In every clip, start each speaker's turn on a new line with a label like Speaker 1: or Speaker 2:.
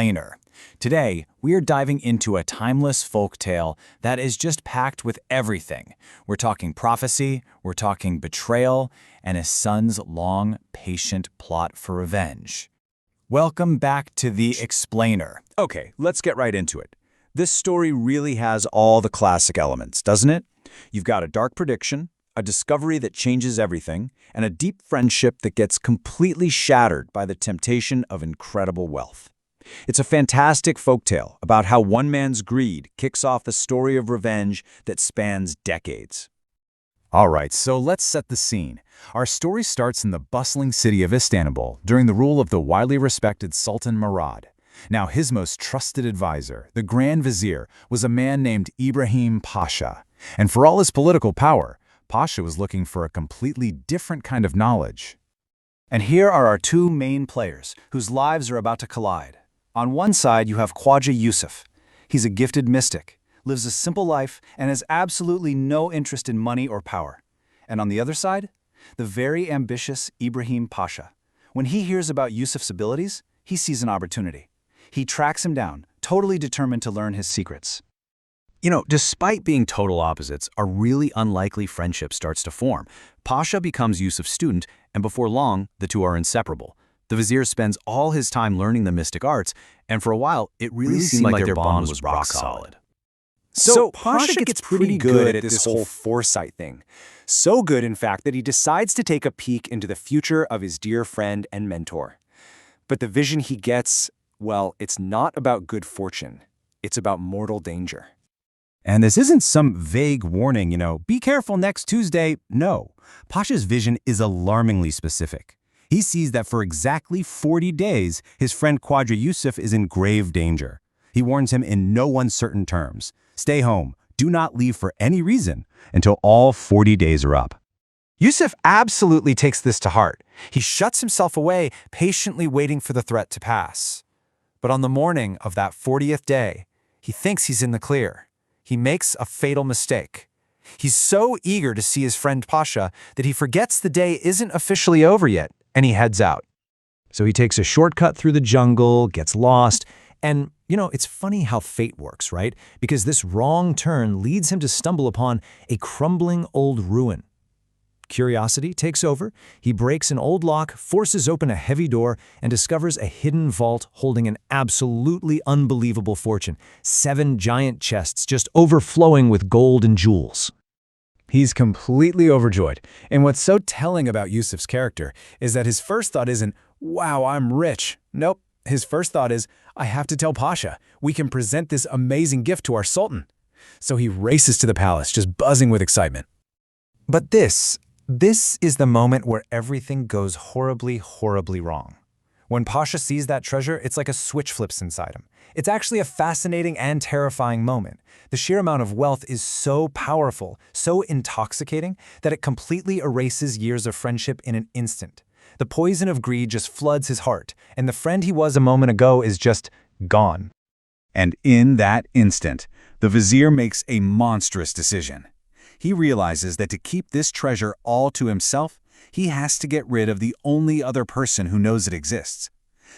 Speaker 1: explainer. Today, we are diving into a timeless folktale that is just packed with everything. We're talking prophecy, we're talking betrayal, and a son's long, patient plot for revenge. Welcome back to The Explainer.
Speaker 2: Okay, let's get right into it. This story really has all the classic elements, doesn't it? You've got a dark prediction, a discovery that changes everything, and a deep friendship that gets completely shattered by the temptation of incredible wealth. It's a fantastic folktale about how one man's greed kicks off a story of revenge that spans decades.
Speaker 1: All right, so let's set the scene. Our story starts in the bustling city of Istanbul during the rule of the widely respected Sultan Murad. Now, his most trusted advisor, the Grand Vizier, was a man named Ibrahim Pasha. And for all his political power, Pasha was looking for a completely different kind of knowledge. And here are our two main players, whose lives are about to collide. On one side, you have Khwaja Yusuf. He's a gifted mystic, lives a simple life, and has absolutely no interest in money or power. And on the other side, the very ambitious Ibrahim Pasha. When he hears about Yusuf's abilities, he sees an opportunity. He tracks him down, totally determined to learn his secrets.
Speaker 2: Despite being total opposites, a really unlikely friendship starts to form. Pasha becomes Yusuf's student, and before long, the two are inseparable. The vizier spends all his time learning the mystic arts, and for a while, it really seemed like their bond was rock solid.
Speaker 3: So Pasha gets pretty good at this whole foresight thing. So good, in fact, that he decides to take a peek into the future of his dear friend and mentor. But the vision he gets, well, it's not about good fortune. It's about mortal danger.
Speaker 1: And this isn't some vague warning, be careful next Tuesday. No, Pasha's vision is alarmingly specific. He sees that for exactly 40 days, his friend Khwaja Yusuf is in grave danger. He warns him in no uncertain terms. Stay home, do not leave for any reason until all 40 days are up.
Speaker 3: Yusuf absolutely takes this to heart. He shuts himself away, patiently waiting for the threat to pass. But on the morning of that 40th day, he thinks he's in the clear. He makes a fatal mistake. He's so eager to see his friend Pasha that he forgets the day isn't officially over yet, and he heads out.
Speaker 1: So he takes a shortcut through the jungle, gets lost, and, it's funny how fate works, right? Because this wrong turn leads him to stumble upon a crumbling old ruin. Curiosity takes over. He breaks an old lock, forces open a heavy door, and discovers a hidden vault holding an absolutely unbelievable fortune. 7 giant chests just overflowing with gold and jewels. He's completely overjoyed. And what's so telling about Yusuf's character is that his first thought isn't, wow, I'm rich. Nope. His first thought is, I have to tell Pasha. We can present this amazing gift to our sultan. So he races to the palace, just buzzing with excitement.
Speaker 3: But this is the moment where everything goes horribly, horribly wrong. When Pasha sees that treasure, it's like a switch flips inside him. It's actually a fascinating and terrifying moment. The sheer amount of wealth is so powerful, so intoxicating, that it completely erases years of friendship in an instant. The poison of greed just floods his heart, and the friend he was a moment ago is just gone.
Speaker 2: And in that instant, the vizier makes a monstrous decision. He realizes that to keep this treasure all to himself, he has to get rid of the only other person who knows it exists.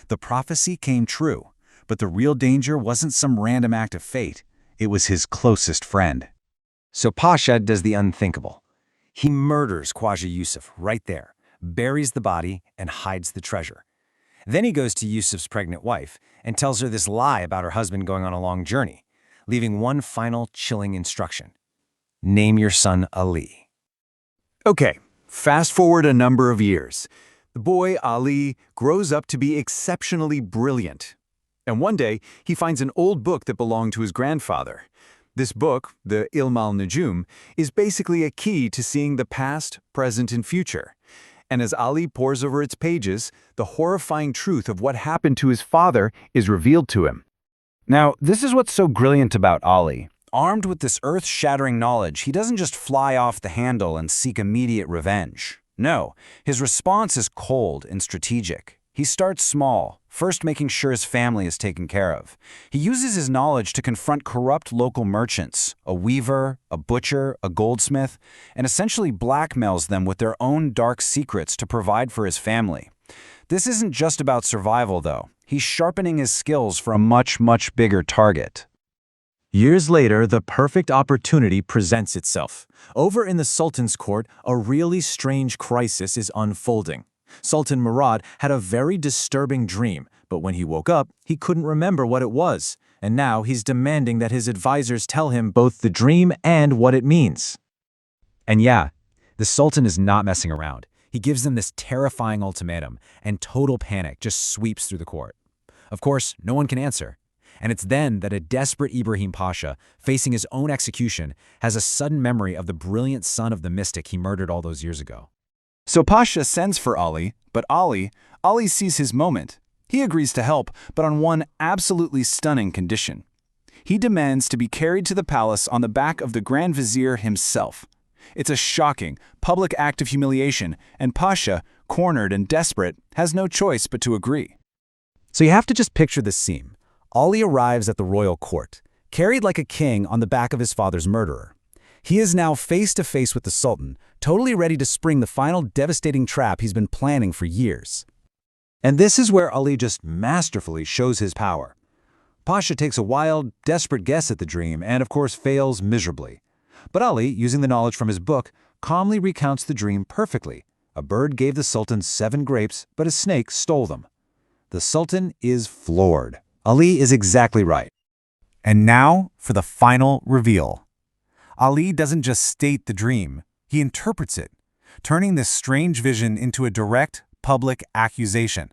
Speaker 2: The prophecy came true, but the real danger wasn't some random act of fate. It was his closest friend.
Speaker 3: So Pasha does the unthinkable. He murders Khwaja Yusuf right there, buries the body, and hides the treasure. Then he goes to Yusuf's pregnant wife and tells her this lie about her husband going on a long journey, leaving one final chilling instruction. Name your son Ali.
Speaker 2: Okay, fast forward a number of years. The boy, Ali, grows up to be exceptionally brilliant. And one day, he finds an old book that belonged to his grandfather. This book, the Ilm al-Nujum, is basically a key to seeing the past, present, and future. And as Ali pores over its pages, the horrifying truth of what happened to his father is revealed to him.
Speaker 3: Now, this is what's so brilliant about Ali. Armed with this earth-shattering knowledge, he doesn't just fly off the handle and seek immediate revenge. No, his response is cold and strategic. He starts small, first making sure his family is taken care of. He uses his knowledge to confront corrupt local merchants, a weaver, a butcher, a goldsmith, and essentially blackmails them with their own dark secrets to provide for his family. This isn't just about survival, though.
Speaker 2: He's sharpening his skills for a much, much bigger target. Years later, the perfect opportunity presents itself. Over in the Sultan's court, a really strange crisis is unfolding. Sultan Murad had a very disturbing dream, but when he woke up, he couldn't remember what it was. And now he's demanding that his advisors tell him both the dream and what it means.
Speaker 1: And yeah, the Sultan is not messing around. He gives them this terrifying ultimatum, and total panic just sweeps through the court. Of course, no one can answer. And it's then that a desperate Ibrahim Pasha, facing his own execution, has a sudden memory of the brilliant son of the mystic he murdered all those years ago.
Speaker 4: So Pasha sends for Ali, but Ali sees his moment. He agrees to help, but on one absolutely stunning condition. He demands to be carried to the palace on the back of the Grand Vizier himself. It's a shocking, public act of humiliation, and Pasha, cornered and desperate, has no choice but to agree.
Speaker 1: So you have to just picture this scene. Ali arrives at the royal court, carried like a king on the back of his father's murderer. He is now face to face with the Sultan, totally ready to spring the final devastating trap he's been planning for years.
Speaker 2: And this is where Ali just masterfully shows his power. Pasha takes a wild, desperate guess at the dream and, of course, fails miserably. But Ali, using the knowledge from his book, calmly recounts the dream perfectly. A bird gave the Sultan 7 grapes, but a snake stole them. The Sultan is floored. Ali is exactly right.
Speaker 3: And now for the final reveal. Ali doesn't just state the dream, he interprets it, turning this strange vision into a direct, public accusation.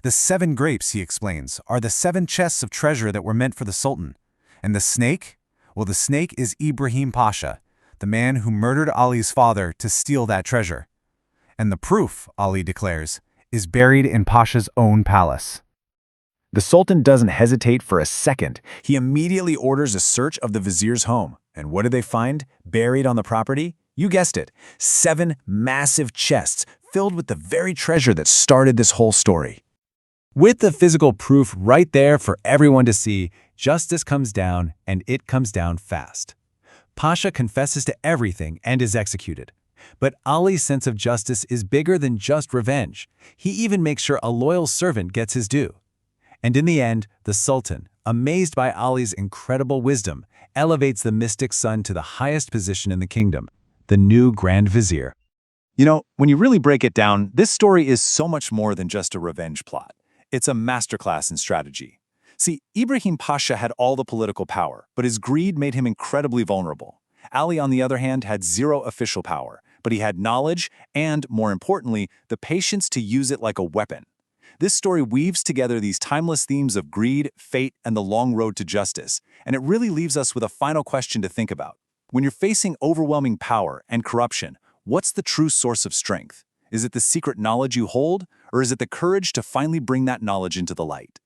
Speaker 3: The 7 grapes, he explains, are the 7 chests of treasure that were meant for the Sultan. And the snake? Well, the snake is Ibrahim Pasha, the man who murdered Ali's father to steal that treasure. And the proof, Ali declares, is buried in Pasha's own palace.
Speaker 1: The Sultan doesn't hesitate for a second. He immediately orders a search of the vizier's home. And what do they find buried on the property? You guessed it, 7 massive chests filled with the very treasure that started this whole story. With the physical proof right there for everyone to see, justice comes down, and it comes down fast. Pasha confesses to everything and is executed. But Ali's sense of justice is bigger than just revenge. He even makes sure a loyal servant gets his due. And in the end, the Sultan, amazed by Ali's incredible wisdom, elevates the mystic son to the highest position in the kingdom, the new Grand Vizier.
Speaker 4: You know, when you really break it down, this story is so much more than just a revenge plot. It's a masterclass in strategy. See, Ibrahim Pasha had all the political power, but his greed made him incredibly vulnerable. Ali, on the other hand, had 0 official power, but he had knowledge and, more importantly, the patience to use it like a weapon. This story weaves together these timeless themes of greed, fate, and the long road to justice, and it really leaves us with a final question to think about. When you're facing overwhelming power and corruption, what's the true source of strength? Is it the secret knowledge you hold, or is it the courage to finally bring that knowledge into the light?